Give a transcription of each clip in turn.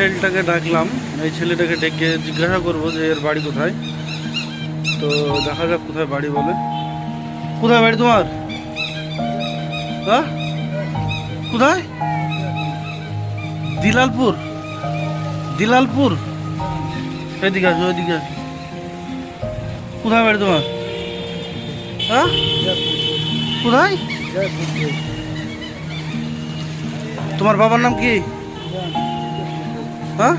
ছেলেটাকে ডাকলাম, এই ছেলেটাকে ডেকে জিজ্ঞাসা করবো যে এর বাড়ি কোথায়। তো দেখা যাক কোথায় বাড়ি বলে। কোথায় বাড়ি তোমার? হ্যাঁ, কোথায়? দিলালপুর? দিলালপুর? এদিকে আসো, ওইদিকে আসো। কোথায় বাড়ি তোমার? হ্যাঁ, কোথায়? তোমার বাবার নাম কি? হ্যাঁ,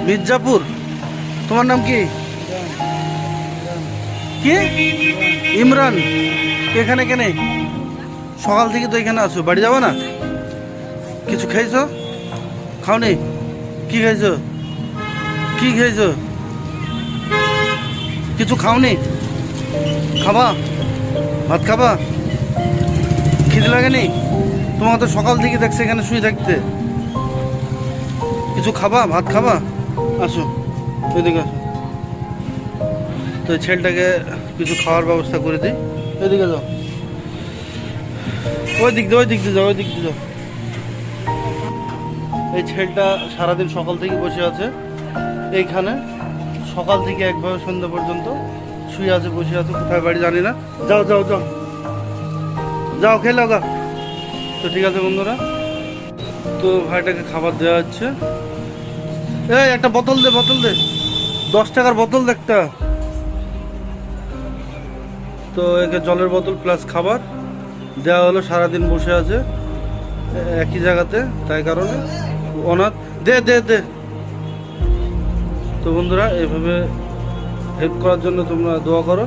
মির্জাপুর। তোমার নাম কি? কি? ইমরান। এখানে কেন? সকাল থেকে তো এখানে আছো, বাড়ি যাবো না? কিছু খাইছো? খাওনি? কি খাইছো? কি খাইছো? কিছু খাওনি? খাবা? ভাত খাবা? খিদে লাগেনি? তোমাকে তো সকাল থেকে দেখছে এখানে শুয়ে থাকতে। কিছু খাবা? ভাত খাবা? আসো, এদিকে আসো। তো এই ছেলেটাকে কিছু খাওয়ার ব্যবস্থা করে দিই। এদিকে যাও, ওই দিক দিয়ে, ওই দিক দিয়ে যাও, ওই দিক দিয়ে যাও। এই ছেলেটা সারাদিন সকাল থেকে বসে আছে এইখানে, সকাল থেকে একভাবে সন্ধ্যা পর্যন্ত শুয়ে আছে, বসে আছে। কোথায় বাড়ি জানি না। যাও যাও যাও যাও, খেয়ে গা। তো ঠিক আছে বন্ধুরা, তো ভাইটাকে খাবার দেওয়া হচ্ছে। এই একটা বোতল দে, বোতল দে, 10 টাকার বোতল দে একটা। তো একে জলের বোতল প্লাস খাবার দেওয়া হলো। সারাদিন বসে আছে একই জায়গাতে, তাই কারণে অনাথ। দে দে দে। তো বন্ধুরা, এইভাবে হেল্প করার জন্য তোমরা দোয়া করো।